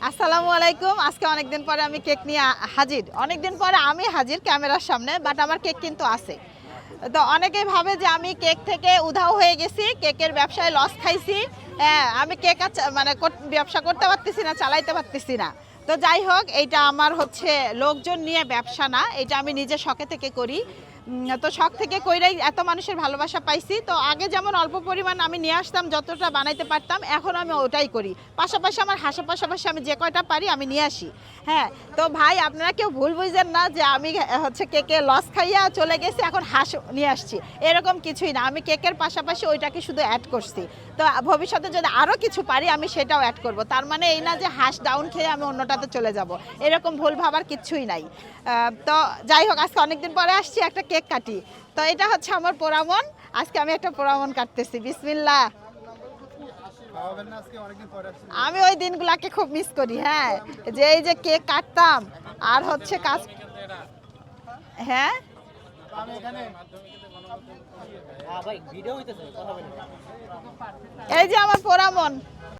আসসালামু আলাইকুম। আজকে অনেকদিন পরে আমি কেক নিয়ে হাজির। অনেকদিন পরে আমি হাজির ক্যামেরার সামনে, বাট আমার কেক কিন্তু আছে। তো অনেকেই ভাবে যে আমি কেক থেকে উধাও হয়ে গেছি, কেকের ব্যবসায় লস খাইছি। হ্যাঁ, আমি কেক মানে ব্যবসা করতে পারতেছি না, চালাইতে পারতেছি না। তো যাই হোক, এইটা আমার হচ্ছে লোকজন নিয়ে ব্যবসা না, এটা আমি নিজে শখে থেকে করি। তো শখ থেকে কইরাই এত মানুষের ভালোবাসা পাইছি। তো আগে যেমন অল্প পরিমাণ আমি নিয়ে আসতাম, যতটা বানাইতে পারতাম, এখন আমি ওটাই করি। পাশাপাশি আমার হাঁসের পাশাপাশি আমি যে কয়টা পারি আমি নিয়ে আসি। হ্যাঁ, তো ভাই আপনারা কেউ ভুল বুঝবেন না যে আমি হচ্ছে কেকে লস খাইয়া চলে গেছি এখন হাঁস নিয়ে আসছি, এরকম কিছুই না। আমি কেকের পাশাপাশি ওইটাকে শুধু অ্যাড করছি। তো ভবিষ্যতে যদি আরও কিছু পারি আমি সেটাও অ্যাড করব। তার মানে এই না যে হাঁস ডাউন খেয়ে আমি অন্যটাতে চলে যাব, এরকম ভুল ভাবার কিচ্ছুই নাই। তো যাই হোক, আজকে অনেকদিন পরে আসছি, একটা কেক কাটি। তো এটা হচ্ছে আমার পোড়ামন। আজকে আমি একটা পোড়ামন কাটতেছি। বিসমিল্লাহ। আমি ওই দিনগুলাকে খুব মিস করি। হ্যাঁ, যে এই যে কেক কাটতাম আর হচ্ছে কাজ। হ্যাঁ, এই যে আমার পোড়ামন।